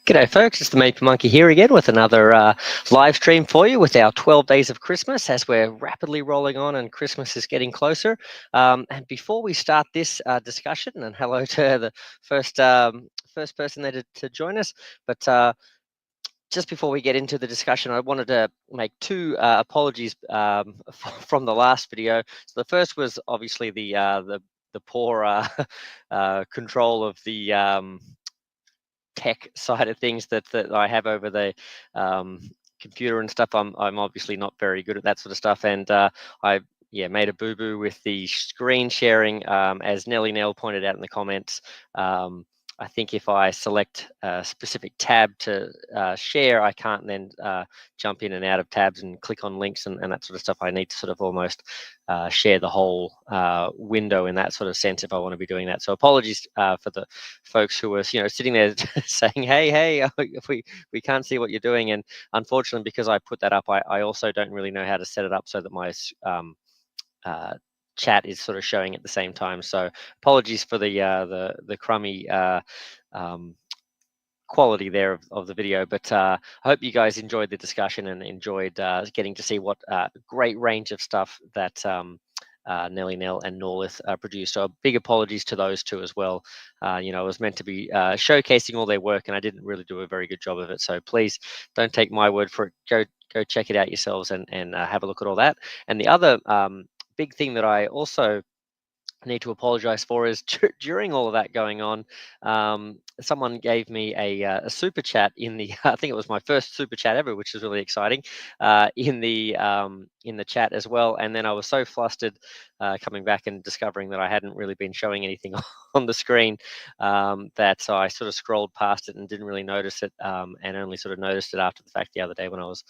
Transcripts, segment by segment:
G'day folks, it's the Meeple Monkey here again with another live stream for you with our 12 days of Christmas as we're rapidly rolling on and Christmas is getting closer. And before we start this discussion, and hello to the first person there to join us, but just before we get into the discussion, I wanted to make two apologies from the last video. So the first was obviously the poor control of the tech side of things that I have over the computer and stuff. I'm obviously not very good at that sort of stuff, and I made a boo-boo with the screen sharing, as Nelly Nell pointed out in the comments. I think if I select a specific tab to share, I can't then jump in and out of tabs and click on links and that sort of stuff. I need to sort of almost share the whole window in that sort of sense if I want to be doing that. So apologies for the folks who were sitting there saying, hey, we can't see what you're doing. And unfortunately, because I put that up, I also don't really know how to set it up so that my chat is sort of showing at the same time. So apologies for the crummy quality there of the video, but I hope you guys enjoyed the discussion and enjoyed getting to see what great range of stuff that Nelly Nell and Norlith produced. So big apologies to those two as well. It was meant to be showcasing all their work, and I didn't really do a very good job of it. So please don't take my word for it. Go check it out yourselves and have a look at all that. And the other big thing that I also need to apologize for is during all of that going on, someone gave me a super chat in the I think it was my first super chat ever, which is really exciting, in the chat as well. And then I was so flustered coming back and discovering that I hadn't really been showing anything on the screen, that so I sort of scrolled past it and didn't really notice it, and only sort of noticed it after the fact the other day when I was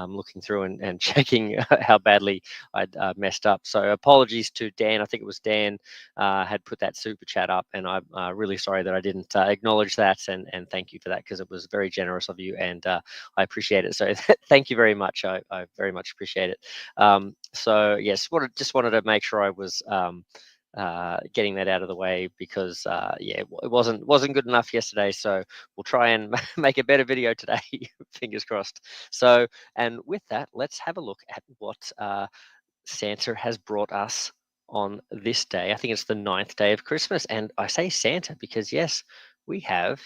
looking through and checking how badly I'd messed up. So apologies to Dan. I think it was Dan had put that super chat up, and I'm really sorry that I didn't acknowledge that, and thank you for that, because it was very generous of you, and I appreciate it. So thank you very much. I very much appreciate it. So yes, just wanted to make sure I was getting that out of the way, because it wasn't good enough yesterday. So we'll try and make a better video today. Fingers crossed. So, and with that, let's have a look at what Santa has brought us on this day. I think it's the 9th day of Christmas, and I say Santa because yes, we have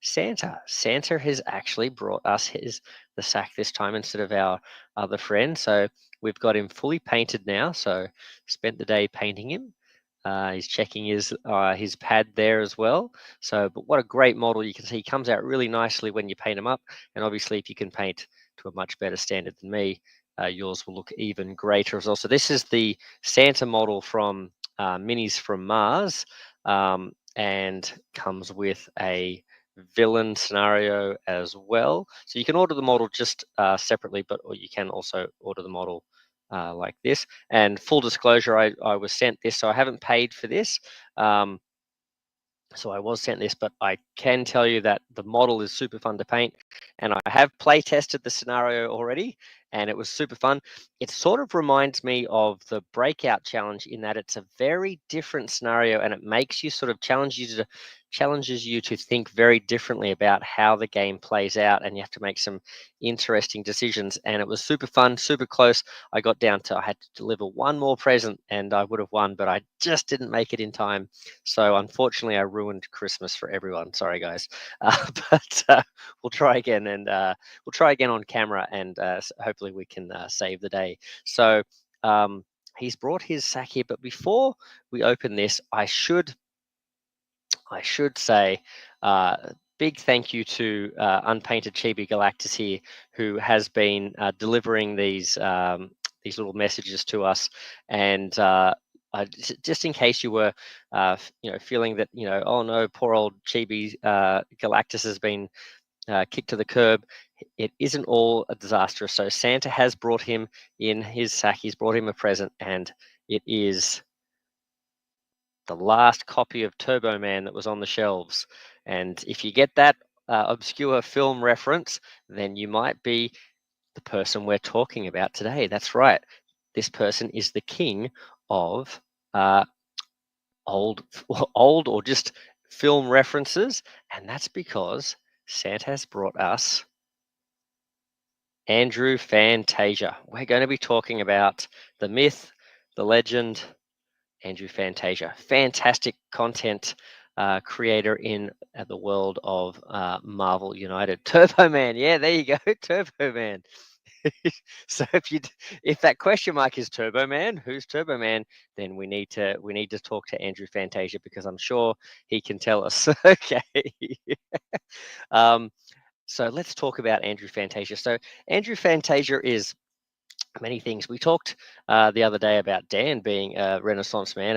Santa. Santa has actually brought us the sack this time instead of our other friend. So we've got him fully painted now. So spent the day painting him. He's checking his pad there as well. So, but what a great model. You can see he comes out really nicely when you paint him up. And obviously, if you can paint to a much better standard than me, yours will look even greater as well. So this is the Santa model from Minis from Mars, and comes with a villain scenario as well. So you can order the model just separately, or you can also order the model like this. And full disclosure, I was sent this, so I haven't paid for this. So I was sent this, but I can tell you that the model is super fun to paint, and I have play tested the scenario already, and it was super fun. It sort of reminds me of the Breakout challenge in that it's a very different scenario, and it makes you sort of challenges you to think very differently about how the game plays out, and you have to make some interesting decisions. And it was super fun, super close. I got down to, I had to deliver one more present and I would have won, but I just didn't make it in time. So unfortunately, I ruined Christmas for everyone. Sorry, guys. But we'll try again, and we'll try again on camera, and hopefully we can save the day. So he's brought his sack here, but before we open this, I should say big thank you to Unpainted Chibi Galactus here, who has been delivering these little messages to us. And just in case you were feeling that, oh no, poor old Chibi Galactus has been kicked to the curb, it isn't all a disaster. So Santa has brought him in his sack. He's brought him a present, and it is the last copy of Turbo Man that was on the shelves. And if you get that obscure film reference, then you might be the person we're talking about today. That's right. This person is the king of old or just film references, and that's because Santa has brought us Andrew Fantasia. We're going to be talking about the myth, the legend, Andrew Fantasia. Fantastic content creator in the world of Marvel United. Turbo Man, yeah, there you go, Turbo Man. So if that question mark is Turbo Man, who's Turbo Man? Then we need to talk to Andrew Fantasia, because I'm sure he can tell us. Okay. um, so let's talk about Andrew Fantasia. So Andrew Fantasia is many things. We talked the other day about Dan being a Renaissance man,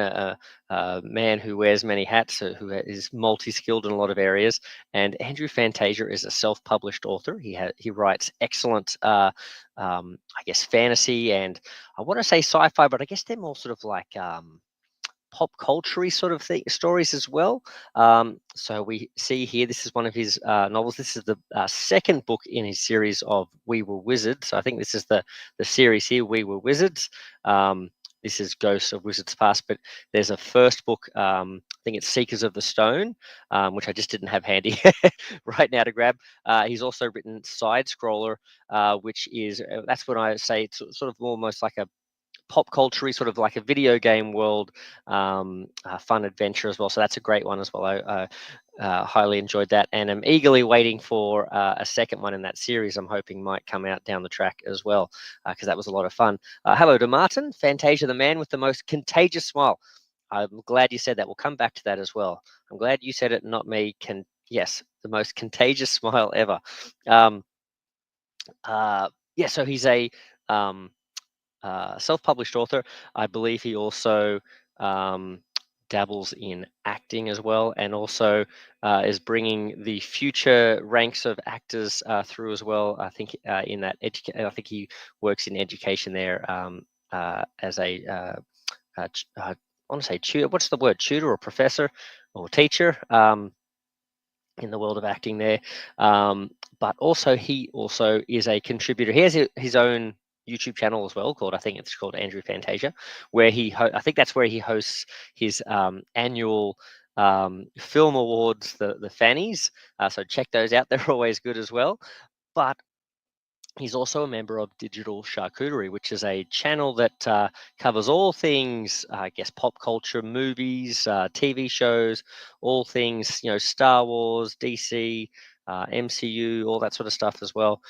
a man who wears many hats, who is multi-skilled in a lot of areas. And Andrew Fantasia is a self-published author. He writes excellent, I guess, fantasy, and I want to say sci-fi, but I guess they're more sort of like pop culture sort of stories as well. So we see here, this is one of his novels. This is the second book in his series of We Were Wizards. So I think this is the series here, We Were Wizards. This is Ghosts of Wizards Past, but there's a first book, I think it's Seekers of the Stone, which I just didn't have handy right now to grab. He's also written Side Scroller, which is, that's when I say it's sort of almost like a pop culture, sort of like a video game world, fun adventure as well. So that's a great one as well. I highly enjoyed that, and I'm eagerly waiting for a second one in that series. I'm hoping might come out down the track as well, because that was a lot of fun. Hello to Martin. Fantasia, the man with the most contagious smile. I'm glad you said that. We'll come back to that as well. I'm glad you said it, not me. Yes, the most contagious smile ever. Yeah, so he's a self-published author. I believe he also dabbles in acting as well, and also is bringing the future ranks of actors through as well. I think in that I think he works in education there, as a I want to say tutor. What's the word? Tutor or professor or teacher? In the world of acting there, but also he also is a contributor. He has his own YouTube channel as well, I think it's called Andrew Fantasia, where I think that's where he hosts his annual film awards, the Fannies. So check those out; they're always good as well. But he's also a member of Digital Charcuterie, which is a channel that covers all things, I guess, pop culture, movies, TV shows, all things, Star Wars, DC, MCU, all that sort of stuff as well.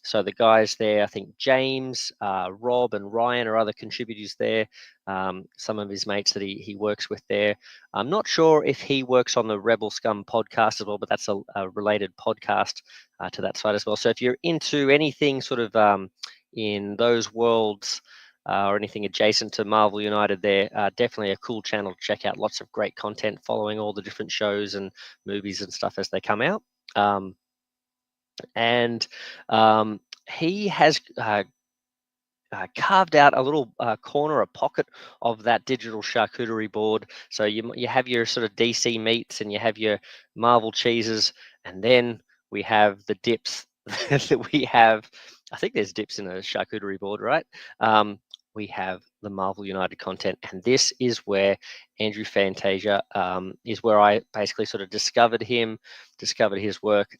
So the guys there, I think James, Rob, and Ryan are other contributors there. Some of his mates that he works with there. I'm not sure if he works on the Rebel Scum podcast as well, but that's a related podcast to that side as well. So if you're into anything sort of in those worlds, or anything adjacent to Marvel United, there definitely a cool channel to check out. Lots of great content following all the different shows and movies and stuff as they come out. And he has carved out a little corner, a pocket of that digital charcuterie board. So you have your sort of DC meats, and you have your Marvel cheeses, and then we have the dips that we have. I think there's dips in a charcuterie board, right? We have the Marvel United content, and this is where Andrew Fantasia is where I basically sort of discovered his work,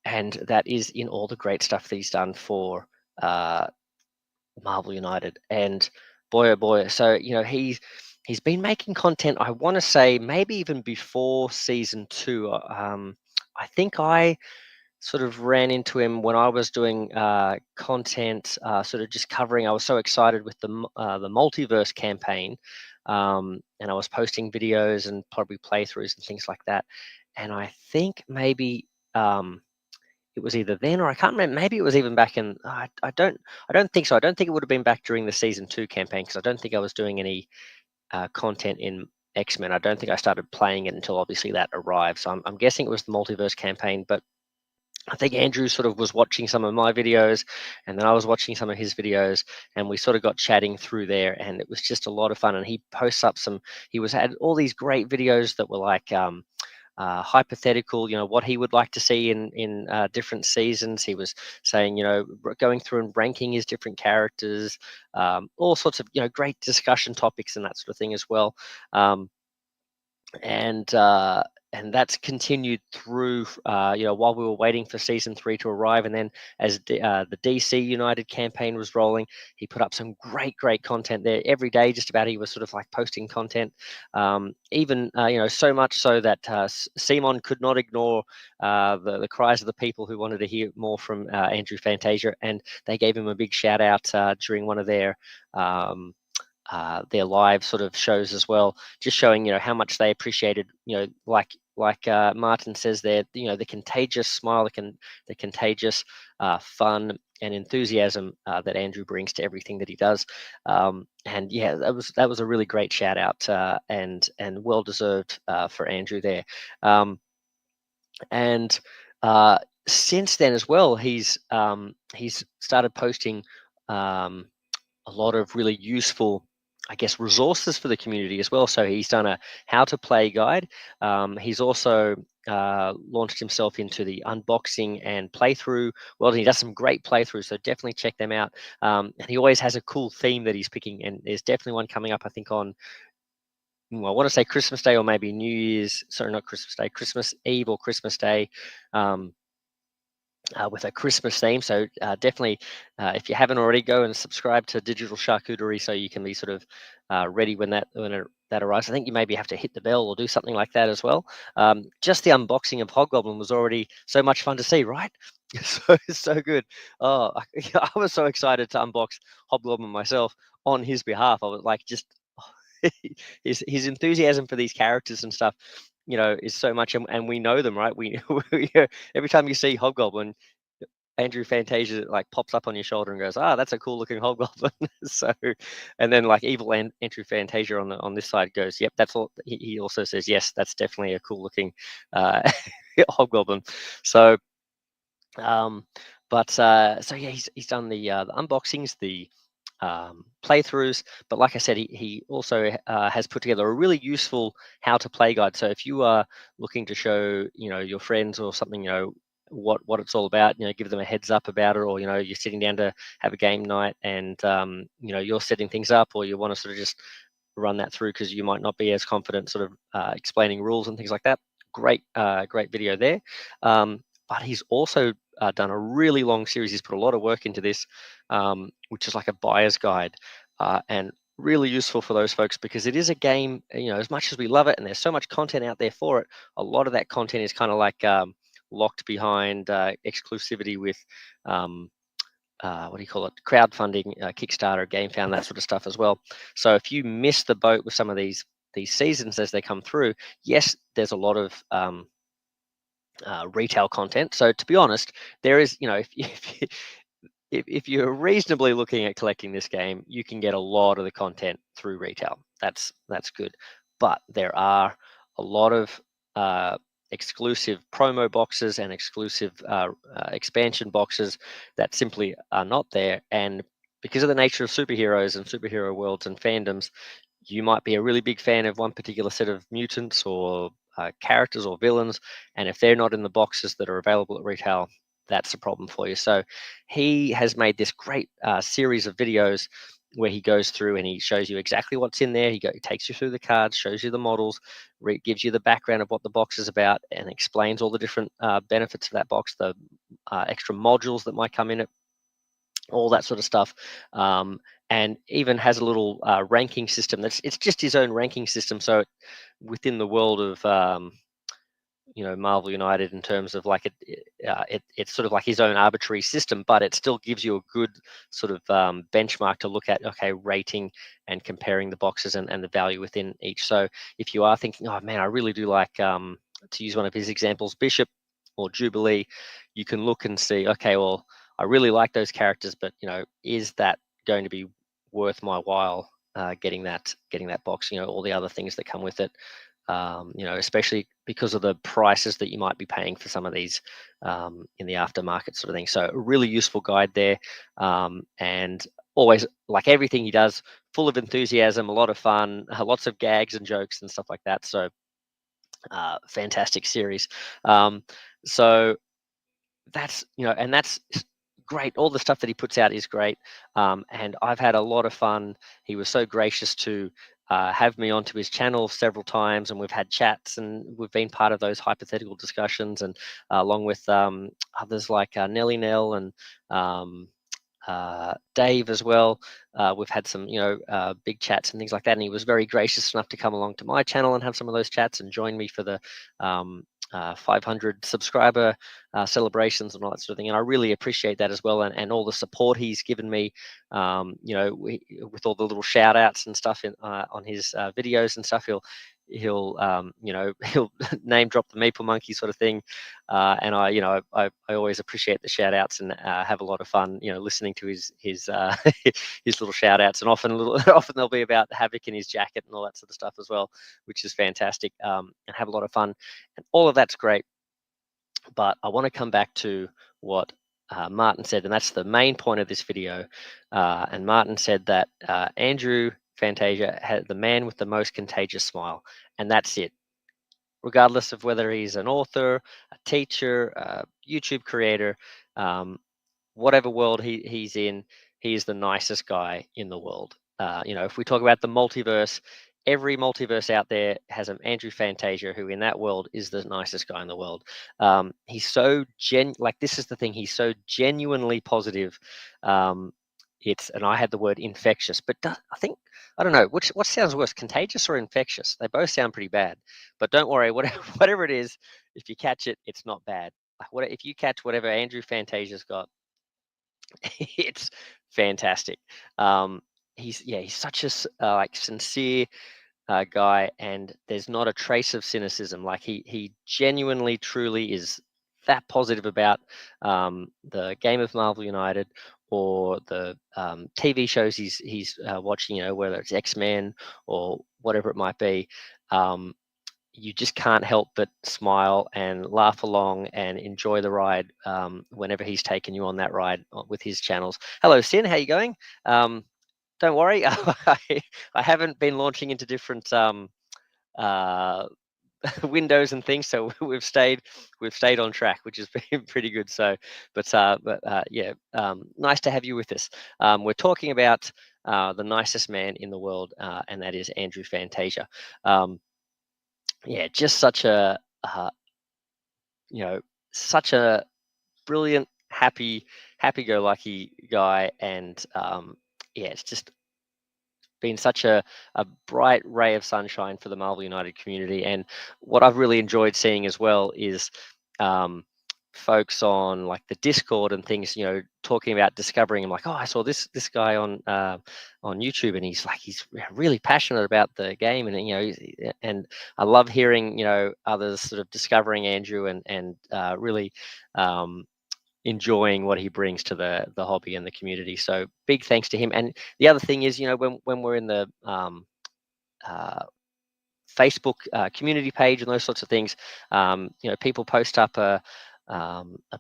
and that is in all the great stuff that he's done for Marvel United. And boy, oh boy, so he's been making content, I want to say maybe even before season 2. I think I sort of ran into him when I was doing content, sort of just covering. I was so excited with the multiverse campaign, and I was posting videos and probably playthroughs and things like that. And I think maybe it was either then, or I can't remember. Maybe it was even back in. I don't think so. I don't think it would have been back during the season 2 campaign, because I don't think I was doing any content in X-Men. I don't think I started playing it until obviously that arrived. So I'm guessing it was the multiverse campaign. But I think Andrew sort of was watching some of my videos, and then I was watching some of his videos, and we sort of got chatting through there, and it was just a lot of fun. And he posts up he had all these great videos that were like hypothetical, what he would like to see in different seasons. He was saying, going through and ranking his different characters, all sorts of great discussion topics and that sort of thing as well. And that's continued through, while we were waiting for season 3 to arrive, and then as the DC United campaign was rolling, he put up some great content there every day. Just about, he was sort of like posting content, even so much so that Simon could not ignore the cries of the people who wanted to hear more from Andrew Fantasia, and they gave him a big shout out during one of their live sort of shows as well, just showing how much they appreciated, like Martin says there, the contagious smile, the contagious fun and enthusiasm that Andrew brings to everything that he does. And yeah, that was a really great shout out, and well deserved for Andrew there. And since then as well, he's started posting a lot of really useful, I guess, resources for the community as well. So he's done a how to play guide. He's also launched himself into the unboxing and playthrough world. And he does some great playthroughs, so definitely check them out. And he always has a cool theme that he's picking, and there's definitely one coming up, I think, on, well, I want to say Christmas Day or maybe New Year's. Sorry, not Christmas Day, Christmas Eve or Christmas Day. With a Christmas theme. So definitely, if you haven't already, go and subscribe to Digital Charcuterie so you can be sort of ready when that arrives. I think you maybe have to hit the bell or do something like that as well. Just the unboxing of Hobgoblin was already so much fun to see, right? So good. Oh, I was so excited to unbox Hobgoblin myself on his behalf. I was like, just his enthusiasm for these characters and stuff, is so much, and we know them, right? Every time you see Hobgoblin, Andrew Fantasia like pops up on your shoulder and goes, that's a cool looking Hobgoblin. So, and then like evil Andrew Fantasia on this side goes, yep, that's all. He also says, yes, that's definitely a cool looking Hobgoblin. So, so yeah, he's done the unboxings, the playthroughs, but like I said, he also has put together a really useful how to play guide. So if you are looking to show your friends or something, what it's all about, give them a heads up about it, or you're sitting down to have a game night and you're setting things up, or you want to sort of just run that through because you might not be as confident sort of explaining rules and things like that. Great video there. But he's also done a really long series. He's put a lot of work into this, which is like a buyer's guide, and really useful for those folks, because it is a game, as much as we love it and there's so much content out there for it, a lot of that content is kind of like locked behind exclusivity with what do you call it, crowdfunding, Kickstarter, GameFound, that sort of stuff as well. So if you miss the boat with some of these seasons as they come through, yes, there's a lot of retail content. So to be honest, there is, if you're reasonably looking at collecting this game, you can get a lot of the content through retail. That's good. But there are a lot of exclusive promo boxes and exclusive expansion boxes that simply are not there. And because of the nature of superheroes and superhero worlds and fandoms, you might be a really big fan of one particular set of mutants or characters or villains, and if they're not in the boxes that are available at retail, that's a problem for you. So he has made this great series of videos where he goes through and he shows you exactly what's in there. He takes you through the cards, shows you the models, gives you the background of what the box is about, and explains all the different benefits of that box, the extra modules that might come in it, all that sort of stuff, and even has a little ranking system. It's just his own ranking system. So within the world of Marvel United, in terms of like it's sort of like his own arbitrary system, but it still gives you a good sort of benchmark to look at. Okay, rating and comparing the boxes and the value within each. So if you are thinking, oh man, I really do like, to use one of his examples, Bishop or Jubilee, you can look and see, okay, well, I really like those characters, but is that going to be worth my while getting that box? All the other things that come with it. Especially because of the prices that you might be paying for some of these in the aftermarket sort of thing. So a really useful guide there, and always, like everything he does, full of enthusiasm, a lot of fun, lots of gags and jokes and stuff like that. So fantastic series. So that's and that's great. All the stuff that he puts out is great, and I've had a lot of fun. He was so gracious to have me onto his channel several times, and we've had chats, and we've been part of those hypothetical discussions, and along with others like Nelly Nell and Dave as well. We've had some, big chats and things like that, and he was very gracious enough to come along to my channel and have some of those chats and join me for the 500 subscriber celebrations and all that sort of thing. And I really appreciate that as well, and all the support he's given me, with all the little shout outs and stuff on his videos and stuff. He'll he'll name drop the Meeple Monkey sort of thing, and I always appreciate the shout outs and have a lot of fun listening to his his little shout outs, and often they'll be about Havoc and his jacket and all that sort of stuff as well, which is fantastic, and have a lot of fun, and all of that's great. But I want to come back to what Martin said, and that's the main point of this video. And Martin said that Andrew Fantasia had the man with the most contagious smile, and that's it. Regardless of whether he's an author, a teacher, a YouTube creator, whatever world he's in, he is the nicest guy in the world. If we talk about the multiverse, every multiverse out there has an Andrew Fantasia, who in that world is the nicest guy in the world. He's so this is the thing, he's so genuinely positive. And I had the word infectious, but I don't know, what sounds worse, contagious or infectious? They both sound pretty bad, but don't worry, whatever it is, if you catch it, it's not bad. Like, if you catch whatever Andrew Fantasia's got, it's fantastic. He's such a sincere guy, and there's not a trace of cynicism. Like, he genuinely, truly is that positive about the game of Marvel United, or the TV shows he's watching. Whether it's X-Men or whatever it might be. You just can't help but smile and laugh along and enjoy the ride whenever he's taken you on that ride with his channels. Hello, Sin. How you going? Don't worry, I haven't been launching into different windows and things, so we've stayed on track, which has been pretty good. So, nice to have you with us. We're talking about the nicest man in the world, and that is Andrew Fantasia. Just such a such a brilliant, happy-go-lucky guy, and it's just been such a bright ray of sunshine for the Marvel United community. And what I've really enjoyed seeing as well is folks on like the Discord and things, talking about discovering him, like, oh, I saw this guy on YouTube, and he's really passionate about the game, and and I love hearing others sort of discovering Andrew and really enjoying what he brings to the hobby and the community. So big thanks to him. And the other thing is, when we're in the Facebook community page and those sorts of things, people post up a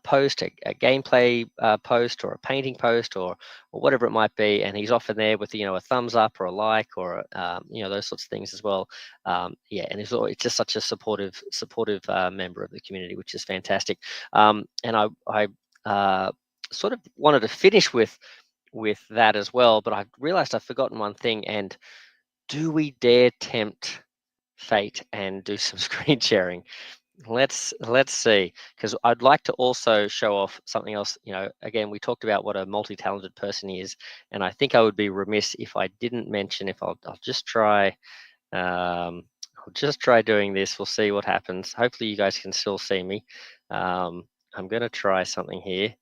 post, a gameplay post, or a painting post, or whatever it might be, and he's often there with a thumbs up or a like, or those sorts of things as well. And it's just such a supportive member of the community, which is fantastic. And I sort of wanted to finish with that as well, but I realized I've forgotten one thing. And do we dare tempt fate and do some screen sharing? Let's see, because I'd like to also show off something else. Again, we talked about what a multi-talented person he is, and I think I would be remiss if I didn't mention, I'll just try doing this. We'll see what happens. Hopefully you guys can still see me. I'm going to try something here.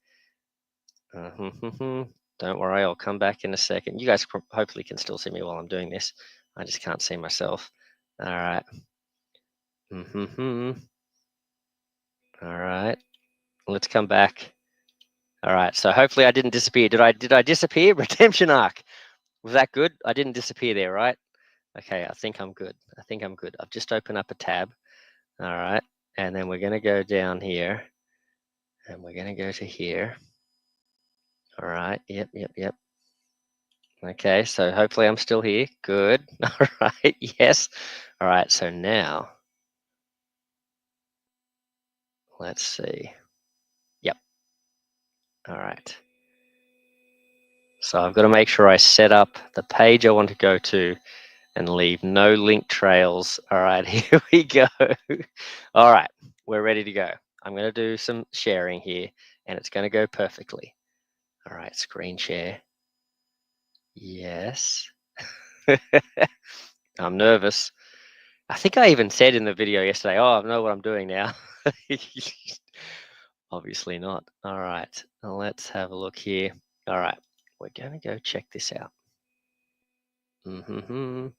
Don't worry, I'll come back in a second. You guys hopefully can still see me while I'm doing this. I just can't see myself. All right. All right. Let's come back. All right. So hopefully I didn't disappear. Did I disappear? Redemption arc. Was that good? I didn't disappear there, right? Okay. I think I'm good. I've just opened up a tab. All right. And then we're going to go down here. And we're going to go to here. All right. Yep. Okay, so hopefully I'm still here. Good. All right. Yes. All right. So now, let's see. Yep. All right. So I've got to make sure I set up the page I want to go to and leave no link trails. All right, here we go. All right, we're ready to go. I'm going to do some sharing here, and it's going to go perfectly. All right, screen share. Yes. I'm nervous. I think I even said in the video yesterday, oh, I know what I'm doing now. Obviously not. All right, let's have a look here. All right, we're going to go check this out. All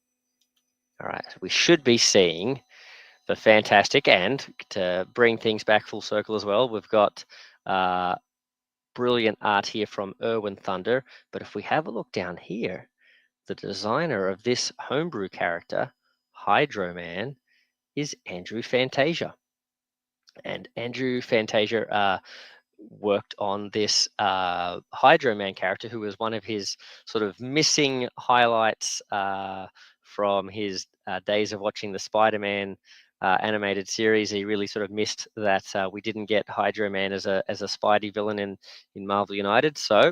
right, we should be seeing the fantastic, and to bring things back full circle as well, we've got brilliant art here from Erwin Thunder. But if we have a look down here, the designer of this homebrew character, Hydro Man, is Andrew Fantasia. And Andrew Fantasia worked on this Hydro Man character, who was one of his sort of missing highlights from his days of watching the Spider-Man animated series. He really sort of missed that we didn't get Hydro Man as a Spidey villain in Marvel United. So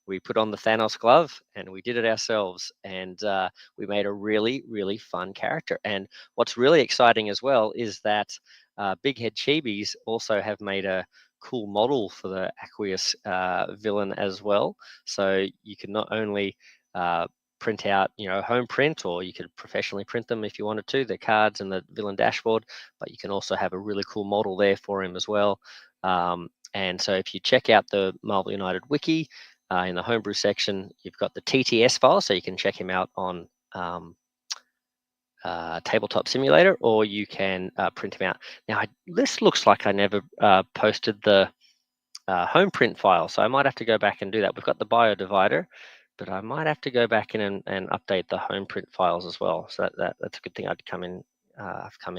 we put on the Thanos glove and we did it ourselves, and we made a really, really fun character. And what's really exciting as well is that Big Head Chibis also have made a cool model for the Aqueous villain as well. So you can not only print out, home print, or you could professionally print them if you wanted to, the cards and the villain dashboard, but you can also have a really cool model there for him as well. And so if you check out the Marvel United wiki, in the homebrew section, you've got the TTS file, so you can check him out on Tabletop Simulator, or you can print him out. Now, this looks like I never posted the home print file, so I might have to go back and do that. We've got the bio divider, but I might have to go back in and update the home print files as well. So that's a good thing. I've come in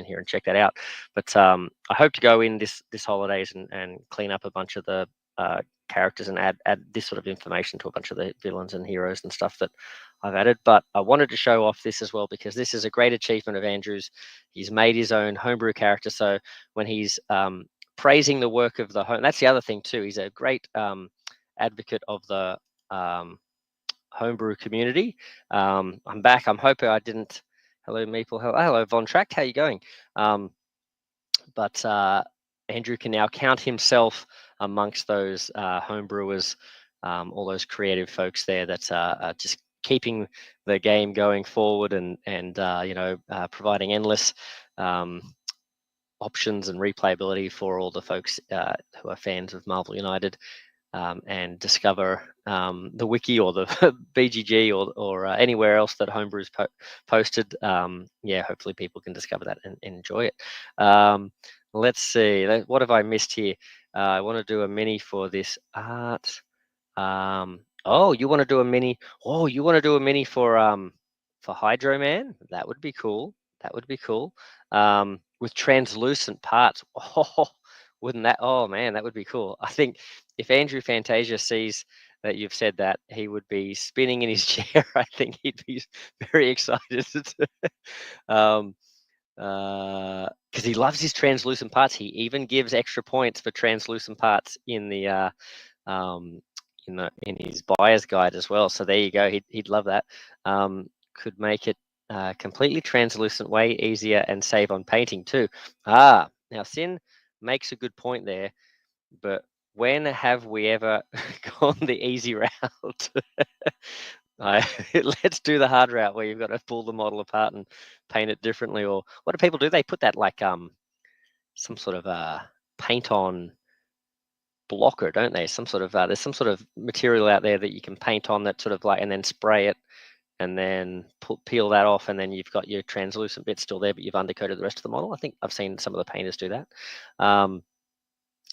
here and check that out. But I hope to go in this holidays and clean up a bunch of the characters and add this sort of information to a bunch of the villains and heroes and stuff that I've added. But I wanted to show off this as well, because this is a great achievement of Andrew's. He's made his own homebrew character. So when he's praising the work of the home, that's the other thing too. He's a great advocate of the homebrew community. I'm back. I'm hoping I didn't. Hello, Meeple. Hello, Von Tract. How you going? But Andrew can now count himself amongst those homebrewers, all those creative folks there that are just keeping the game going forward and providing endless options and replayability for all the folks who are fans of Marvel United. And discover the wiki or the BGG or anywhere else that Homebrew's posted. Hopefully people can discover that and enjoy it. Let's see, what have I missed here? I want to do a mini for this art. Oh, you want to do a mini? Oh, you want to do a mini for Hydro Man? That would be cool. That would be cool. With translucent parts. Oh, wouldn't that? Oh man, that would be cool. I think if Andrew Fantasia sees that you've said that, he would be spinning in his chair. I think he'd be very excited. Because he loves his translucent parts. He even gives extra points for translucent parts in the in his buyer's guide as well. So there you go. He'd love that. Could make it completely translucent way easier and save on painting too. Now Sin makes a good point there, but when have we ever gone the easy route? Let's do the hard route where you've got to pull the model apart and paint it differently. Or what do people do? They put that like some sort of paint on blocker, don't they? Some sort of there's some sort of material out there that you can paint on that sort of like, and then spray it and then peel that off, and then you've got your translucent bit still there, but you've undercoated the rest of the model. I think I've seen some of the painters do that.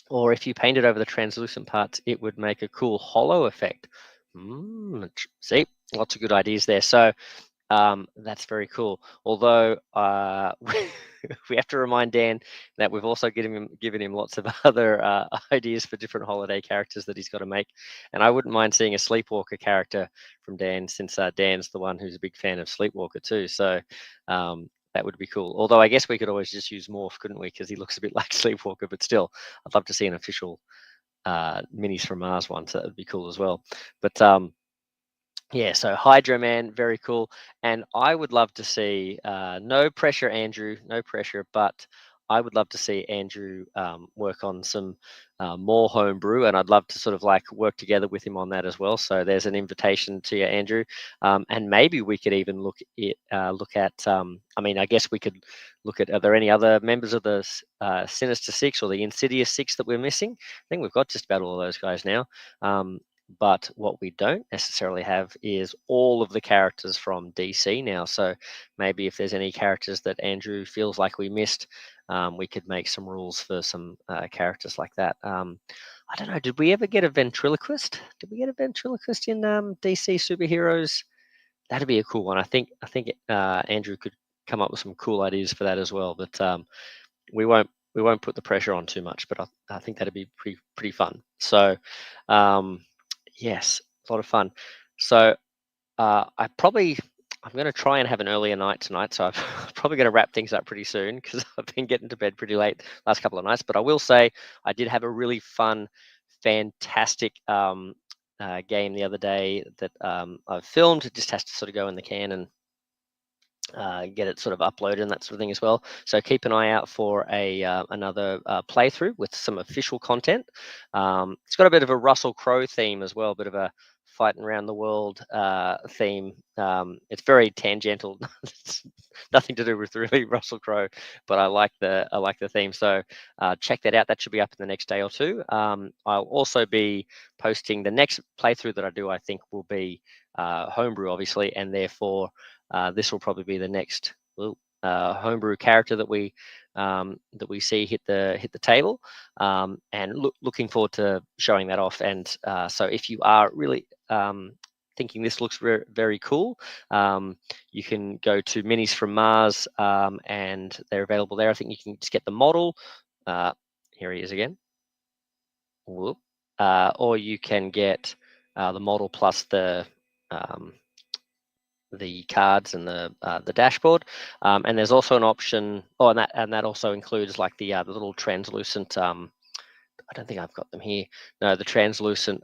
Or if you painted over the translucent parts, it would make a cool hollow effect. See, lots of good ideas there. So that's very cool. Although we have to remind Dan that we've also given him lots of other ideas for different holiday characters that he's got to make. And I wouldn't mind seeing a Sleepwalker character from Dan, since Dan's the one who's a big fan of Sleepwalker too. So that would be cool. Although I guess we could always just use Morph, couldn't we? Because he looks a bit like Sleepwalker, but still, I'd love to see an official Minis from Mars one. So that would be cool as well. But Yeah, so Hydro Man, very cool. And I would love to see, no pressure, Andrew, no pressure, but I would love to see Andrew work on some more homebrew, and I'd love to sort of like work together with him on that as well. So there's an invitation to you, Andrew, and maybe we could even look at. I mean, I guess we could look at. Are there any other members of the Sinister Six or the Insidious Six that we're missing? I think we've got just about all of those guys now. But what we don't necessarily have is all of the characters from DC now. So maybe if there's any characters that Andrew feels like we missed, we could make some rules for some characters like that. I don't know. Did we ever get a ventriloquist? Did we get a ventriloquist in DC superheroes? That'd be a cool one. I think Andrew could come up with some cool ideas for that as well. But we won't put the pressure on too much. But I think that'd be pretty fun. So. Yes, a lot of fun. So I'm going to try and have an earlier night tonight. So I'm probably going to wrap things up pretty soon because I've been getting to bed pretty late last couple of nights. But I will say I did have a really fun, fantastic game the other day that I've filmed. It just has to sort of go in the can and get it sort of uploaded and that sort of thing as well. So keep an eye out for another playthrough with some official content. It's got a bit of a Russell Crowe theme as well, a bit of a fighting around the world theme. It's very tangential, nothing to do with really Russell Crowe, but I like the theme. So check that out. That should be up in the next day or two. I'll also be posting the next playthrough that I do. I think will be homebrew, obviously, and therefore. This will probably be the next homebrew character that we see hit the table, and looking forward to showing that off. And so, if you are really thinking this looks very cool, you can go to Minis from Mars, and they're available there. I think you can just get the model. Here he is again. Whoop. Or you can get the model plus the cards and the dashboard, and there's also an option. Oh, and that also includes like the little translucent. I don't think I've got them here. No, the translucent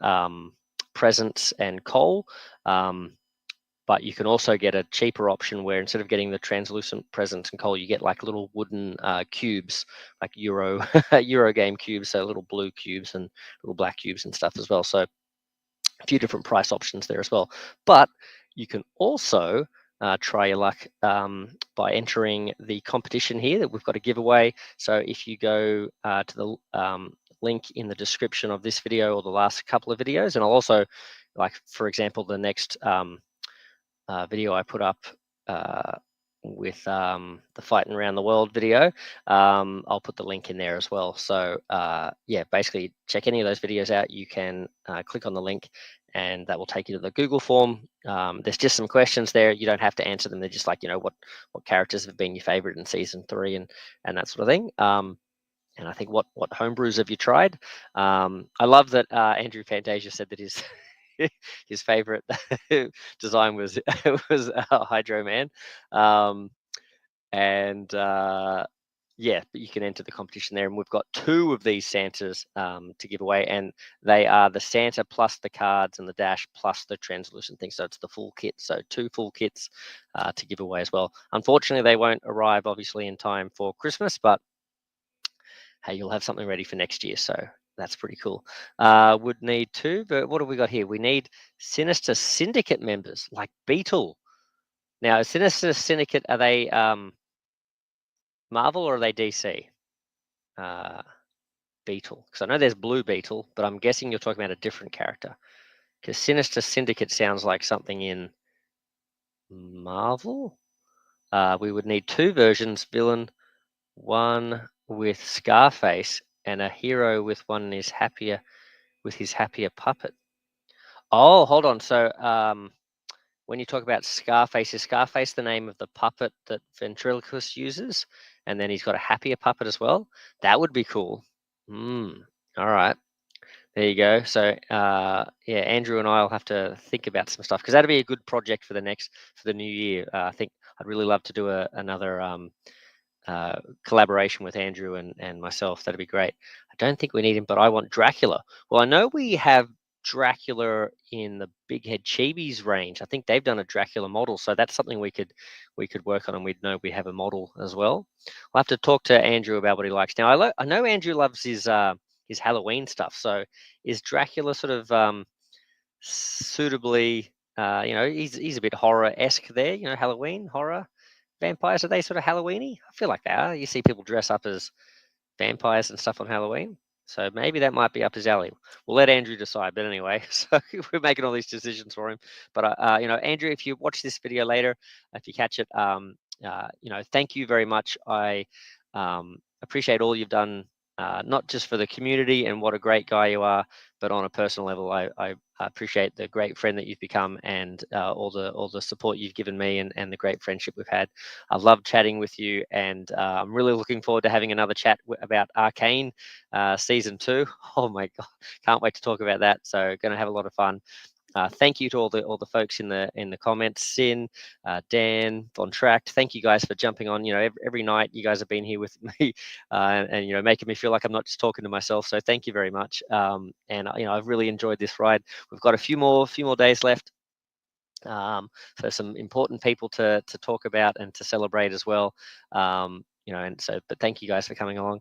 presents and coal. But you can also get a cheaper option where instead of getting the translucent presents and coal, you get like little wooden cubes, like Euro game cubes, so little blue cubes and little black cubes and stuff as well. So a few different price options there as well. But you can also try your luck by entering the competition here that we've got a giveaway. So if you go to the link in the description of this video or the last couple of videos, and I'll also, like for example, the next video I put up with the fighting around the world video, I'll put the link in there as well. So yeah, basically check any of those videos out. You can click on the link and that will take you to the Google form. There's just some questions there. You don't have to answer them. They're just like, what characters have been your favorite in season 3 and that sort of thing. And I think what homebrews have you tried? I love that Andrew Fantasia said that his favorite design was Hydro Man, and yeah, but you can enter the competition there, and we've got 2 of these Santas to give away, and they are the Santa plus the cards and the dash plus the translucent thing. So it's the full kit. So 2 full kits to give away as well. Unfortunately, they won't arrive obviously in time for Christmas, but hey, you'll have something ready for next year. So that's pretty cool. Would need 2, but what have we got here? We need Sinister Syndicate members like Beetle. Now, Sinister Syndicate, are they Marvel or are they DC? Beetle, because I know there's Blue Beetle, but I'm guessing you're talking about a different character. Because Sinister Syndicate sounds like something in Marvel. We would need 2 versions: villain, one with Scarface, and a hero with his happier puppet. Oh, hold on. So, when you talk about Scarface, is Scarface the name of the puppet that Ventriloquist uses? And then he's got a happier puppet as well? That would be cool. All right. There you go. So, yeah, Andrew and I will have to think about some stuff because that'd be a good project for the new year. I think I'd really love to do another collaboration with Andrew and myself. That'd be great. I don't think we need him, but I want Dracula. Well, I know we have Dracula in the Big Head Chibis range. I think they've done a Dracula model, so that's something we could work on, and we'd know we have a model as well. We'll have to talk to Andrew about what he likes. Now, I know Andrew loves his Halloween stuff. So, is Dracula sort of suitably? He's a bit horror-esque there. Halloween horror vampires, are they sort of Halloweeny? I feel like they are. You see people dress up as vampires and stuff on Halloween. So maybe that might be up his alley. We'll let Andrew decide. But anyway, so we're making all these decisions for him. But Andrew, if you watch this video later, if you catch it, thank you very much. I appreciate all you've done, not just for the community and what a great guy you are, but on a personal level, I appreciate the great friend that you've become, and all the support you've given me, and the great friendship we've had. I love chatting with you, and I'm really looking forward to having another chat about Arcane season 2. Oh my god, can't wait to talk about that. So going to have a lot of fun. Thank you to all the folks in the comments, Sin, Dan, Von Tract. Thank you guys for jumping on. Every night you guys have been here with me, and making me feel like I'm not just talking to myself. So thank you very much. And I've really enjoyed this ride. We've got a few more days left. For some important people to talk about and to celebrate as well. But thank you guys for coming along.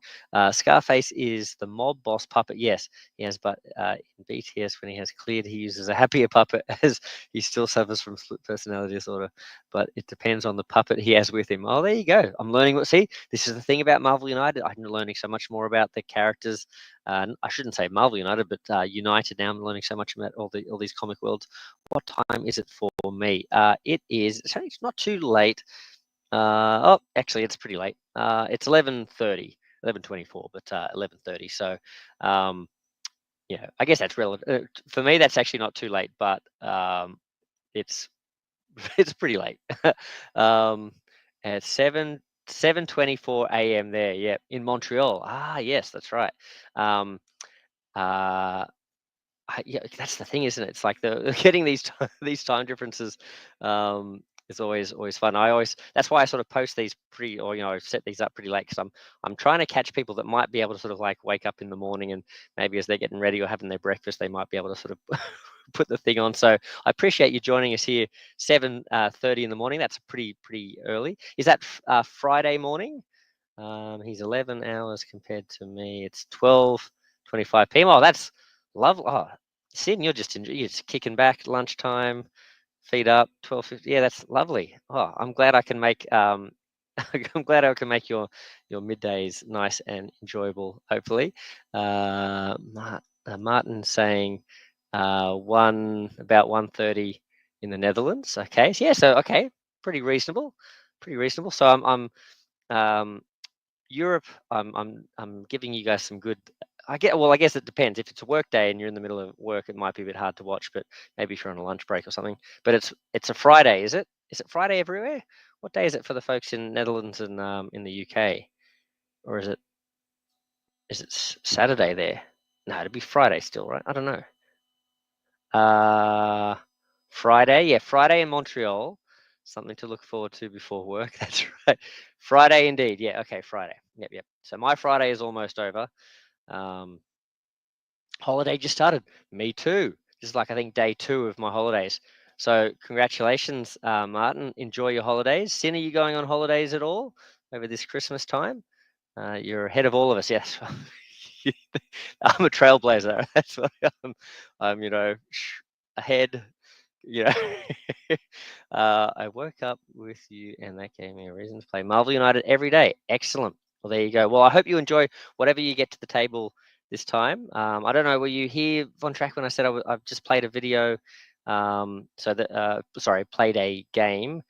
Scarface is the mob boss puppet. Yes, he has, but in BTS, when he has cleared, he uses a happier puppet, as he still suffers from split personality disorder. But it depends on the puppet he has with him. Oh, there you go. I'm learning See, this is the thing about Marvel United. I'm learning so much more about the characters. I shouldn't say Marvel United, but United now. I'm learning so much about all these comic worlds. What time is it for me? It's not too late. Actually, it's pretty late. It's 11:30, 11:24, but 11:30. So, I guess that's relevant. For me, that's actually not too late, but it's it's pretty late. At 7:24 a.m. there. Yeah, in Montreal. Yes, that's right. Uh, yeah, that's the thing, isn't it? It's like getting these time differences is always fun. That's why I sort of post these set these up pretty late, because I'm trying to catch people that might be able to sort of like wake up in the morning, and maybe as they're getting ready or having their breakfast, they might be able to sort of put the thing on. So I appreciate you joining us here 7:30 in the morning. That's pretty early. Is that Friday morning? He's 11 hours compared to me. It's 12:25 p.m. Oh, that's lovely. Oh, Sin, you're just kicking back, lunchtime, feet up, 12:50. Yeah, that's lovely. Oh, I'm glad I can make I'm glad I can make your middays nice and enjoyable. Hopefully, Martin saying about 1:30 in the Netherlands. Okay, so yeah, so okay, pretty reasonable, So I'm Europe, I'm giving you guys some good. I guess it depends. If it's a work day and you're in the middle of work, it might be a bit hard to watch. But maybe if you're on a lunch break or something. But it's a Friday, is it? Is it Friday everywhere? What day is it for the folks in Netherlands and in the UK? Or is it Saturday there? No, it'd be Friday still, right? I don't know. Friday, yeah, Friday in Montreal. Something to look forward to before work. That's right. Friday indeed. Yeah, okay, Friday. Yep. So my Friday is almost over. Holiday just started. Me too. This is like, I think, day 2 of my holidays. So congratulations, Martin. Enjoy your holidays. Sin, are you going on holidays at all over this Christmas time? You're ahead of all of us. Yes. I'm a trailblazer. That's what I'm ahead. I woke up with you, and that gave me a reason to play Marvel United every day. Excellent. Well, there you go. Well, I hope you enjoy whatever you get to the table this time. I don't know, were you here, Von Track, when I said I've just played a video? Played a game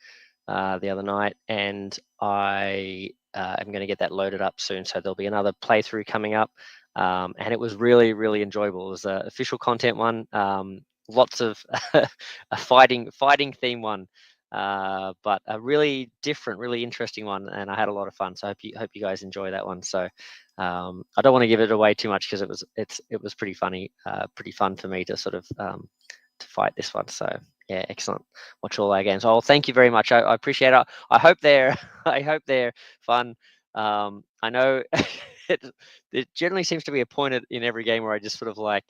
the other night, and I am going to get that loaded up soon. So there'll be another playthrough coming up, and it was really enjoyable. It was an official content one. Lots of a fighting theme one, but a really different, really interesting one, and I had a lot of fun. So I hope you guys enjoy that one. So I don't want to give it away too much, because it was pretty funny, pretty fun for me to sort of to fight this one. So yeah, excellent. Watch all our games. Oh, thank you very much. I appreciate it. I hope they're fun. I know it generally seems to be a point in every game where I just sort of like,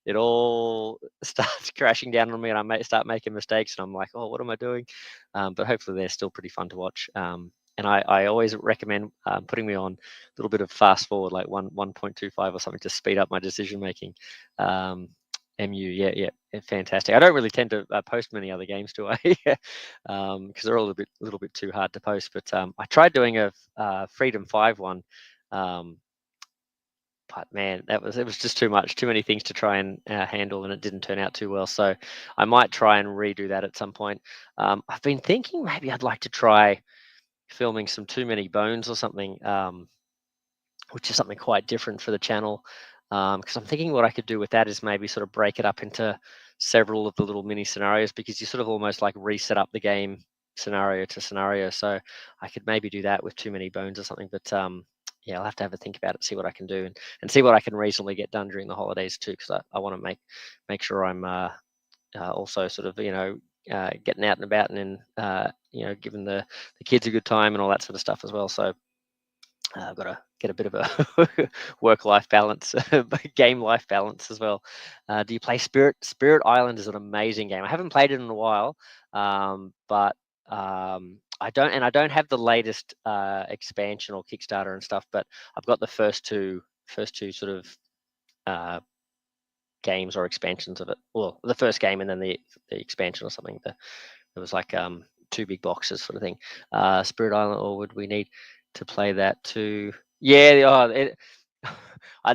it all starts crashing down on me, and I start making mistakes, and I'm like, oh, what am I doing? But hopefully they're still pretty fun to watch. And I always recommend putting me on a little bit of fast forward, like 1.25 or something, to speed up my decision making. Yeah, fantastic. I don't really tend to post many other games, do I? Because they're all a little bit too hard to post. But I tried doing a Freedom 5 one, but man, it was just too much, too many things to try and handle, and it didn't turn out too well. So I might try and redo that at some point. I've been thinking maybe I'd like to try filming some Too Many Bones or something. Which is something quite different for the channel. Because I'm thinking what I could do with that is maybe sort of break it up into several of the little mini scenarios, because you sort of almost like reset up the game scenario to scenario. So I could maybe do that with Too Many Bones or something. But yeah, I'll have to have a think about it, see what I can do, and see what I can reasonably get done during the holidays too, because I want to make sure I'm also sort of getting out and about, and giving the kids a good time and all that sort of stuff as well. So I've got to get a bit of a work-life balance, game life balance as well. Do you play Spirit? Spirit Island is an amazing game. I haven't played it in a while, but I don't have the latest expansion or Kickstarter and stuff. But I've got the first two sort of uh, games or expansions of it. Well, the first game and then the expansion or something. It was like two big boxes sort of thing. Spirit Island, or would we need to play that too? Yeah, I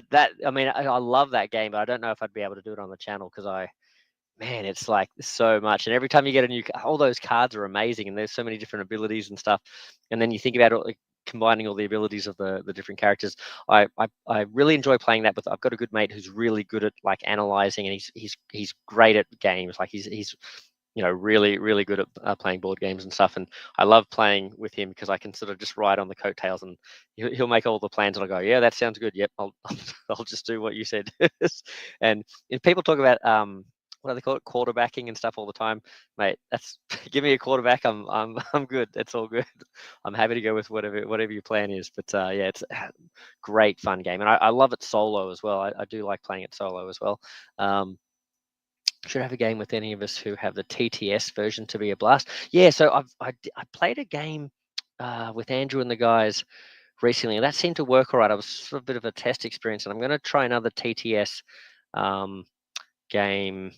love that game, but I don't know if I'd be able to do it on the channel, because man, it's like so much, and every time you get all those cards are amazing, and there's so many different abilities and stuff, and then you think about it, like, combining all the abilities of the different characters. I really enjoy playing that. But I've got a good mate who's really good at like analyzing, and he's great at games. Like he's really, really good at playing board games and stuff. And I love playing with him, because I can sort of just ride on the coattails, and he'll make all the plans, and I'll go, yeah, that sounds good. Yep, I'll just do what you said. And if people talk about what do they call it, quarterbacking and stuff all the time, mate, that's give me a quarterback. I'm good. It's all good. I'm happy to go with whatever your plan is. But yeah, it's a great fun game, and I love it solo as well. I do like playing it solo as well. Should have a game with any of us who have the TTS version to be a blast. Yeah, so I played a game with Andrew and the guys recently, and that seemed to work all right. It was sort of a bit of a test experience, and I'm going to try another TTS game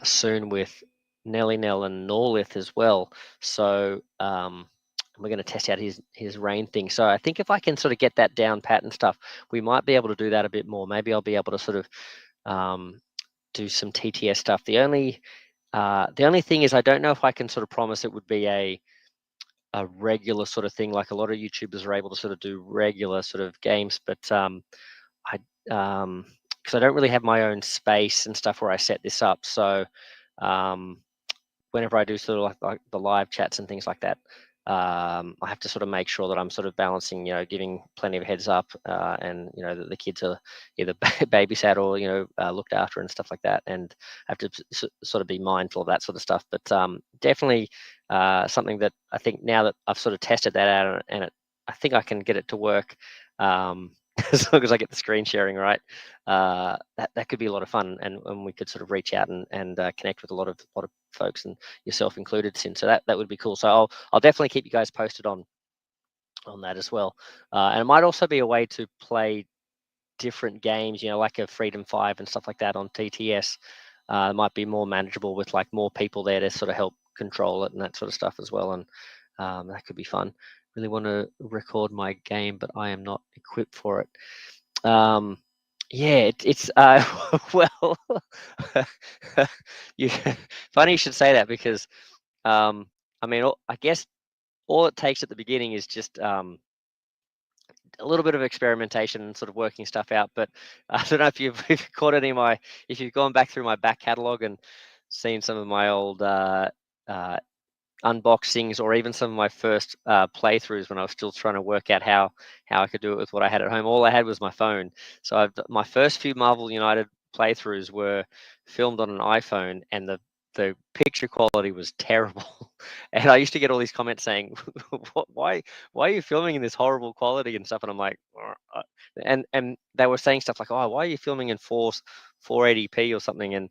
soon with Nelly Nell and Norlith as well. So we're going to test out his rain thing. So I think if I can sort of get that down pat and stuff, we might be able to do that a bit more. Maybe I'll be able to sort of do some TTS stuff. The only thing is, I don't know if I can sort of promise it would be a regular sort of thing, like a lot of YouTubers are able to sort of do regular sort of games. But I because I don't really have my own space and stuff where I set this up. So whenever I do sort of like the live chats and things like that, I have to sort of make sure that I'm sort of balancing, giving plenty of heads up, and that the kids are either babysat or looked after and stuff like that, and I have to sort of be mindful of that sort of stuff. But definitely something that I think, now that I've sort of tested that out, and I think I can get it to work. As long as I get the screen sharing right, that could be a lot of fun, and we could sort of reach out and connect with a lot of folks, and yourself included, Sin. So that would be cool. So I'll definitely keep you guys posted on that as well. And it might also be a way to play different games, like a Freedom 5 and stuff like that on TTS. It might be more manageable with like more people there to sort of help control it and that sort of stuff as well. And that could be fun. Really want to record my game, but I am not equipped for it. Yeah, it's well, funny you should say that, because I mean, I guess all it takes at the beginning is just a little bit of experimentation and sort of working stuff out. But I don't know if you've caught if you've gone back through my back catalog and seen some of my old unboxings, or even some of my first playthroughs when I was still trying to work out how I could do it with what I had at home. All I had was my phone. So my first few Marvel United playthroughs were filmed on an iPhone, and the picture quality was terrible. And I used to get all these comments saying, why are you filming in this horrible quality and stuff? And I'm like, and they were saying stuff like, oh, why are you filming in 480p or something?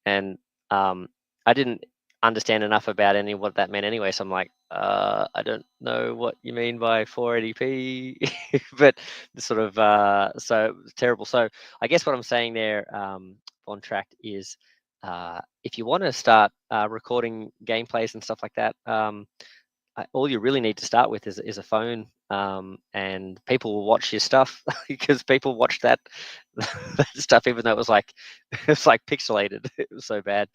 And I didn't understand enough about any what that meant anyway. So I'm like, I don't know what you mean by 480p, but sort of so terrible. So I guess what I'm saying there, on track is, if you want to start recording gameplays and stuff like that, all you really need to start with is a phone, and people will watch your stuff because people watch that, that stuff, even though it was like pixelated. It was so bad.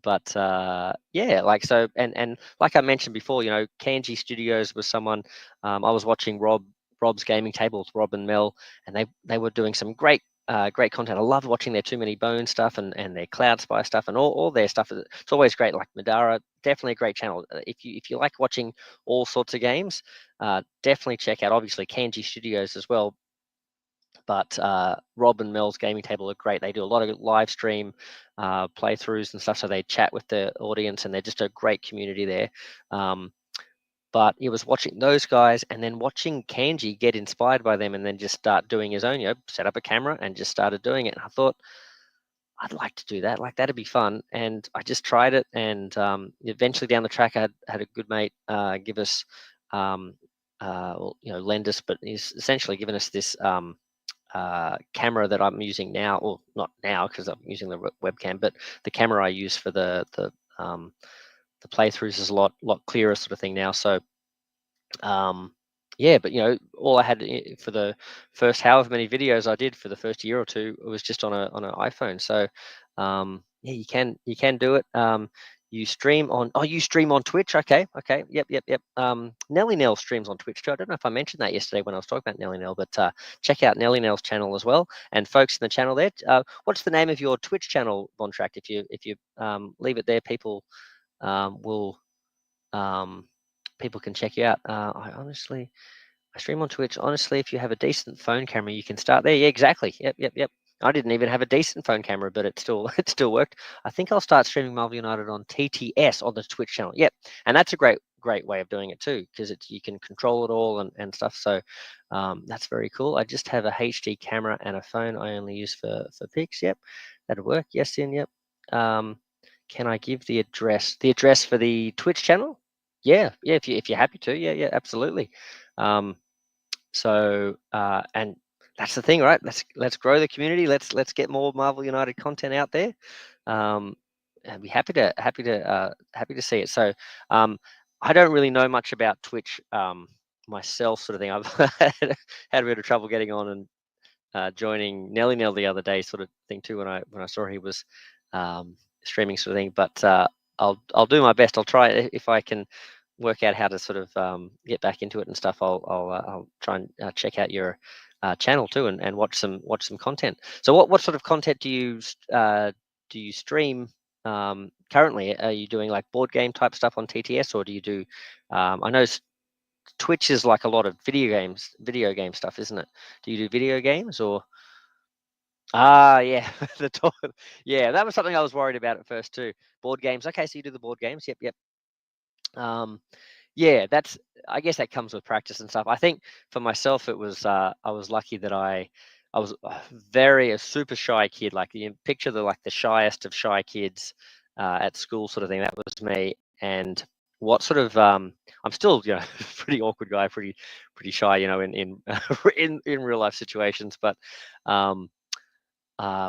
But yeah, like so, and like I mentioned before, Kanji Studios was someone, I was watching Rob's gaming tables, Rob and Mel, and they were doing some great content. I love watching their Too Many Bones stuff and their Cloud Spy stuff and all their stuff. It's always great. Like Madara, definitely a great channel. If you like watching all sorts of games, definitely check out obviously Kanji Studios as well. But Rob and Mel's gaming table are great. They do a lot of live stream playthroughs and stuff, so they chat with the audience, and they're just a great community there. But it was watching those guys and then watching Kanji get inspired by them and then just start doing his own, set up a camera and just started doing it. And I thought, I'd like to do that. Like, that'd be fun. And I just tried it. And eventually down the track, I had a good mate give us, lend us, but he's essentially given us this camera that I'm using now, or not now because I'm using the webcam, but the camera I use for the playthroughs is a lot clearer sort of thing now. So yeah, but all I had for the first however many videos I did for the first year or two, it was just on an iPhone. So yeah, you can do it. You stream on Twitch. Okay. Yep. Nelly Nell streams on Twitch too. I don't know if I mentioned that yesterday when I was talking about Nelly Nell, but check out Nelly Nell's channel as well. And folks in the channel there, what's the name of your Twitch channel, Bontract? If you leave it there, people will people can check you out. I stream on Twitch. Honestly, if you have a decent phone camera, you can start there. Yeah, exactly. Yep. I didn't even have a decent phone camera, but it still it still worked. I think I'll start streaming Marvel United on TTS on the Twitch channel. Yep, and that's a great way of doing it too, because you can control it all and stuff. So that's very cool. I just have a HD camera and a phone I only use for pics. Yep, that'll work. Yes, yep. Can I give the address? The address for the Twitch channel? Yeah. If you're happy to, yeah, absolutely. So and that's the thing, right? Let's grow the community. Let's get more Marvel United content out there. And be happy to see it. So I don't really know much about Twitch myself, sort of thing. I've had a bit of trouble getting on and joining Nelly Nell the other day, sort of thing too. When I saw he was streaming, sort of thing. But I'll do my best. I'll try if I can work out how to sort of get back into it and stuff. I'll try and check out your channel too and watch some content. So what sort of content do you stream currently? Are you doing like board game type stuff on TTS, or do you do? I know Twitch is like a lot of video game stuff, isn't it? Do you do video games or? Ah, yeah, yeah, that was something I was worried about at first too. Board games. Okay, so you do the board games. Yep. Yeah, I guess that comes with practice and stuff. I think for myself, it was I was lucky that I was a super shy kid. Like, you picture the shyest of shy kids at school, sort of thing. That was me. And what sort of I'm still pretty awkward guy, pretty shy, in in real life situations. But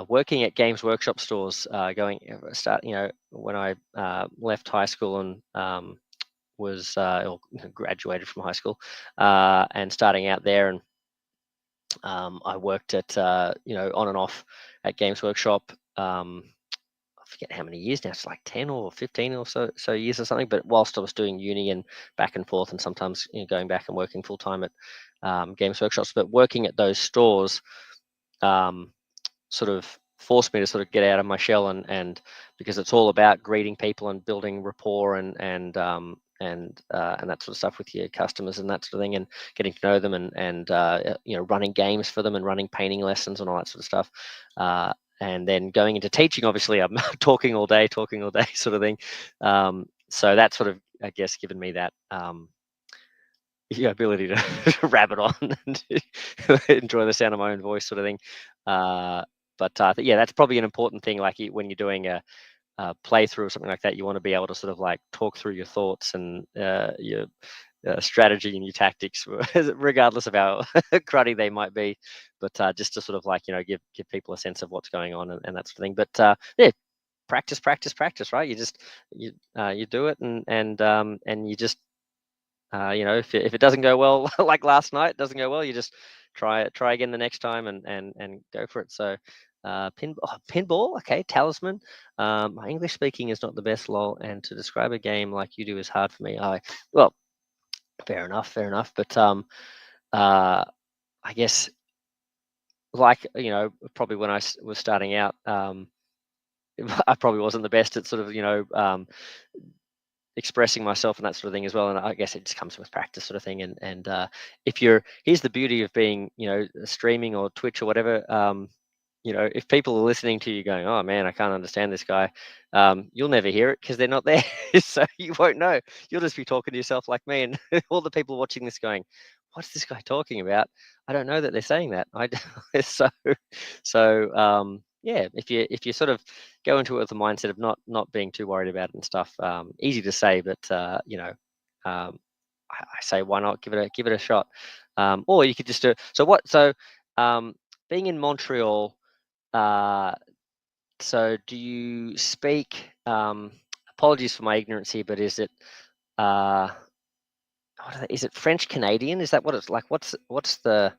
working at Games Workshop stores, when I left high school and was or graduated from high school and starting out there, and I worked at on and off at Games Workshop. I forget how many years now. It's like 10 or 15 or so years or something. But whilst I was doing uni and back and forth, and sometimes going back and working full time at Games Workshops, but working at those stores sort of forced me to sort of get out of my shell, and because it's all about greeting people and building rapport and that sort of stuff with your customers and that sort of thing, and getting to know them, and running games for them and running painting lessons and all that sort of stuff. And then going into teaching, obviously I'm talking all day sort of thing. So that's sort of, I guess, given me that ability to rabbit on and enjoy the sound of my own voice, sort of thing. But yeah, that's probably an important thing. Like when you're doing a playthrough or something like that, you want to be able to sort of like talk through your thoughts and your strategy and your tactics, regardless of how cruddy they might be. But just to sort of like give people a sense of what's going on and that sort of thing. But yeah, practice, right? You do it and you just if it doesn't go well, like last night doesn't go well, you just try again the next time and go for it. So pinball, okay, talisman. My English speaking is not the best, lol, and to describe a game like you do is hard for me. Well, fair enough. But I guess, like, probably when I was starting out, I probably wasn't the best at sort of expressing myself and that sort of thing as well. And I guess it just comes with practice, sort of thing. And here's the beauty of being streaming or Twitch or whatever. If people are listening to you going, oh man, I can't understand this guy, you'll never hear it because they're not there. So you won't know. You'll just be talking to yourself like me, and all the people watching this going, what's this guy talking about? I don't know that they're saying that. Yeah, if you sort of go into it with the mindset of not being too worried about it and stuff, easy to say, but I say, why not give it a shot? Or you could just do being in Montreal. So do you speak? Apologies for my ignorance here, but is it is it French Canadian? Is that what it's like? What's the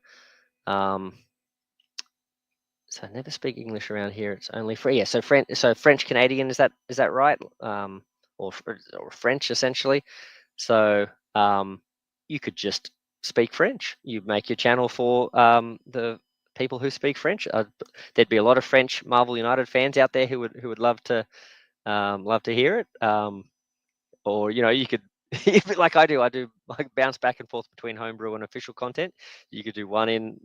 So I never speak English around here. It's only free. Yeah, so French Canadian, is that right? Or French essentially. So you could just speak French. You make your channel for the people who speak French. There'd be a lot of French Marvel United fans out there who would love to hear it. Or you could, like I do like bounce back and forth between homebrew and official content. You could do one in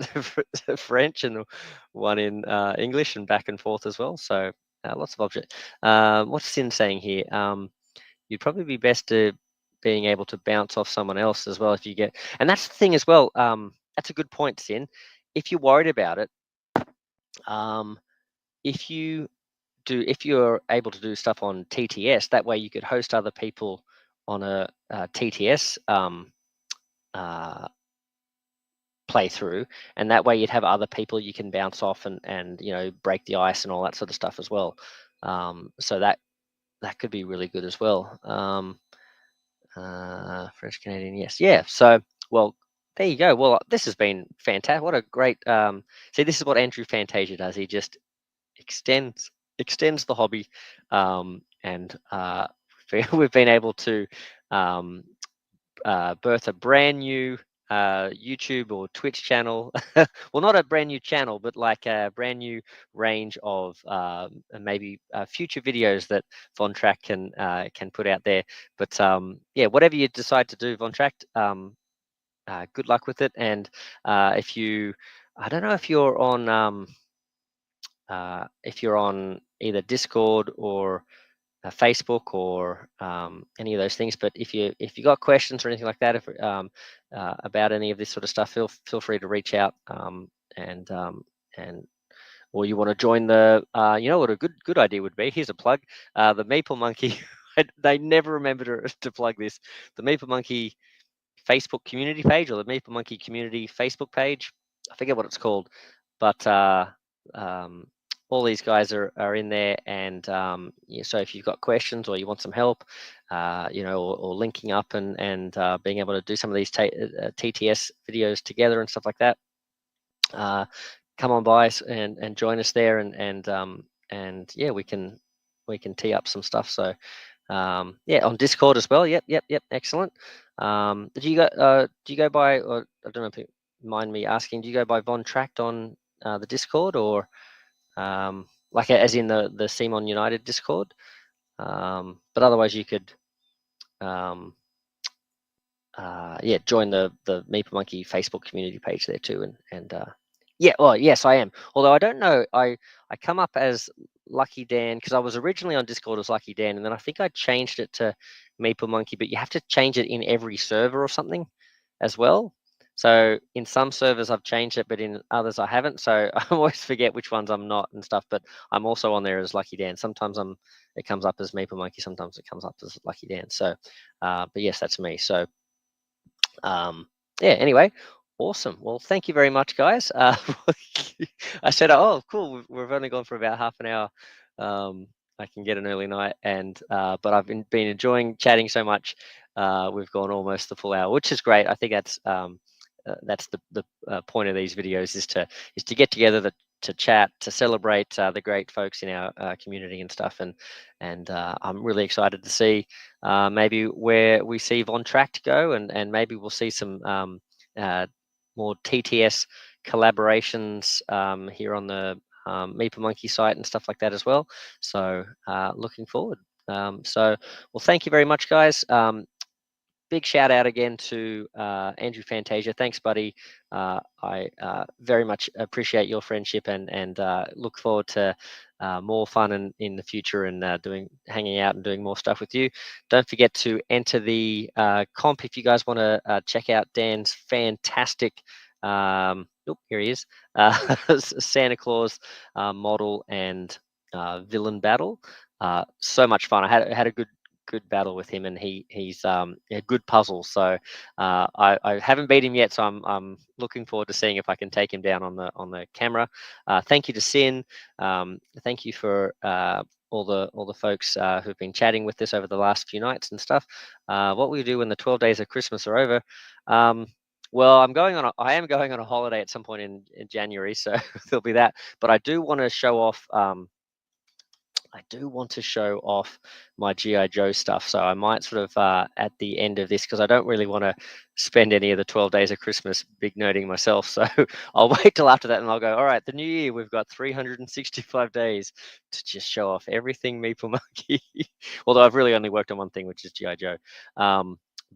French and one in English, and back and forth as well. So lots of objects. What's Sin saying here? You'd probably be best to being able to bounce off someone else as well if you get. And that's the thing as well. That's a good point, Sin. If you're worried about it, if you're able to do stuff on TTS, that way you could host other people on a TTS playthrough, and that way you'd have other people you can bounce off and break the ice and all that sort of stuff as well. So that could be really good as well. French Canadian, yes, yeah. So well, there you go. Well, this has been fantastic. What a great see. This is what Andrew Fantasia does. He just extends the hobby, and we've been able to birth a brand new YouTube or Twitch channel. Well, not a brand new channel, but like a brand new range of maybe future videos that Von Track can put out there. But yeah, whatever you decide to do, Von Track, good luck with it. And I don't know if you're on either Discord or Facebook or any of those things. But if you got questions or anything like that, about any of this sort of stuff, feel free to reach out, and or you want to join the what a good idea would be. Here's a plug: the Meeple Monkey. They never remember to plug this. The Meeple Monkey Facebook community page, or the Meeple Monkey community Facebook page. I forget what it's called, but all these guys are in there, and so if you've got questions or you want some help, or linking up and being able to do some of these TTS videos together and stuff like that, come on by and join us there, and yeah, we can tee up some stuff. So yeah, on Discord as well. Yep, excellent. Do you go by, or I don't know if you mind me asking, do you go by Von Tract on the Discord, or like as in the Simon United Discord? But otherwise you could yeah, join the Meeple Monkey Facebook community page there too, and yeah, well, yes, I am. Although I don't know, I come up as Lucky Dan because I was originally on Discord as Lucky Dan, and then I think I changed it to Meeple Monkey, but you have to change it in every server or something as well. So in some servers I've changed it, but in others I haven't. So I always forget which ones I'm not and stuff. But I'm also on there as Lucky Dan. Sometimes it comes up as Meeple Monkey. Sometimes it comes up as Lucky Dan. So, but yes, that's me. So yeah. Anyway, awesome. Well, thank you very much, guys. I said, oh, cool. We've only gone for about half an hour. I can get an early night, and but I've been enjoying chatting so much. We've gone almost the full hour, which is great. I think that's the point of these videos is to get together, to chat, to celebrate the great folks in our community and stuff. And I'm really excited to see maybe where we see Von Track to go, and maybe we'll see some more TTS collaborations here on the Meeple Monkey site and stuff like that as well. So looking forward. So, well, thank you very much, guys. Big shout out again to Andrew Fantasia. Thanks, buddy. I very much appreciate your friendship and look forward to more fun in the future and hanging out and doing more stuff with you. Don't forget to enter the comp if you guys want to check out Dan's fantastic. Here he is. Santa Claus model and villain battle. So much fun. I had a good battle with him, and he's a good puzzle. So I haven't beat him yet, so I'm looking forward to seeing if I can take him down on the camera. Thank you to Sin. Thank you for all the folks who've been chatting with us over the last few nights and stuff. What will you do when the 12 days of Christmas are over? Well, I am going on a holiday at some point in January, so there'll be that. But I do want to show off. My G.I. Joe stuff. So I might sort of, at the end of this, because I don't really want to spend any of the 12 days of Christmas big nerding myself. So I'll wait till after that and I'll go, all right, the new year, we've got 365 days to just show off everything Meeple Monkey. Although I've really only worked on one thing, which is G.I. Joe.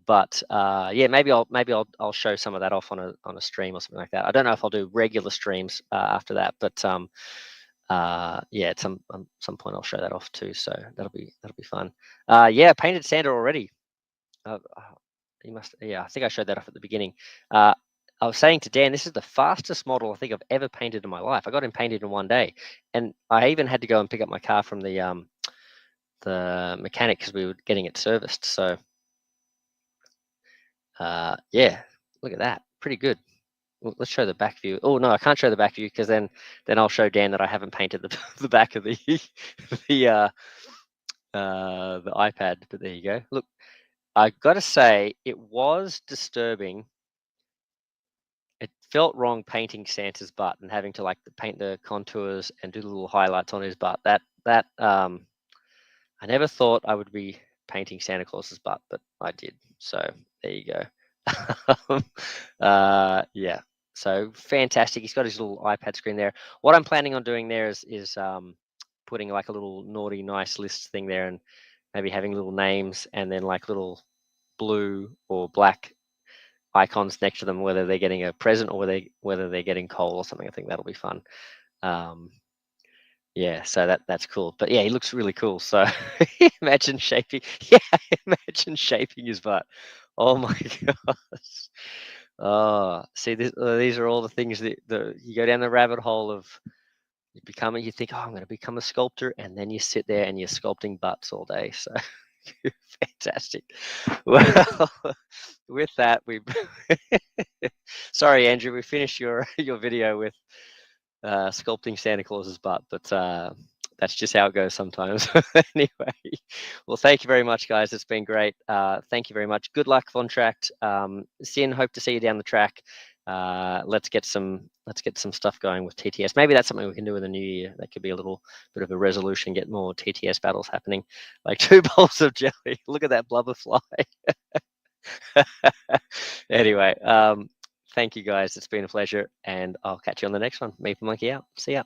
But yeah, maybe I'll show some of that off on a stream or something like that. I don't know if I'll do regular streams after that, but yeah, at some point I'll show that off too, so that'll be fun. Yeah, painted Santa already. You must, yeah, I think I showed that off at the beginning. I was saying to Dan, this is the fastest model I think I've ever painted in my life. I got him painted in one day, and I even had to go and pick up my car from the mechanic because we were getting it serviced. So yeah, look at that, pretty good. Well, let's show the back view. Oh no, I can't show the back view because then I'll show Dan that I haven't painted the back of the the iPad. But there you go. Look, I got to say it was disturbing. It felt wrong painting Santa's butt and having to like paint the contours and do the little highlights on his butt. That I never thought I would be painting Santa Claus's butt, but I did. So there you go. Yeah. So fantastic. He's got his little iPad screen there. What I'm planning on doing there is putting like a little naughty nice list thing there, and maybe having little names and then like little blue or black icons next to them, whether they're getting a present or whether they're getting coal or something. I think that'll be fun. Yeah, so that's cool. But yeah, he looks really cool. So imagine shaping his butt. Oh my gosh. Oh, see, these are all the things that you go down the rabbit hole of you think, oh, I'm going to become a sculptor, and then you sit there and you're sculpting butts all day. So fantastic. Well, with that, sorry, Andrew, we finished your video with sculpting Santa Claus's butt, but that's just how it goes sometimes. Anyway, well, thank you very much, guys. It's been great. Thank you very much. Good luck, Von Tract. Sin, hope to see you down the track. Let's get some stuff going with TTS. Maybe that's something we can do in the new year. That could be a little bit of a resolution. Get more TTS battles happening, like 2 bowls of jelly. Look at that blubber fly. Anyway, thank you guys. It's been a pleasure, and I'll catch you on the next one. Meeple Monkey out. See ya.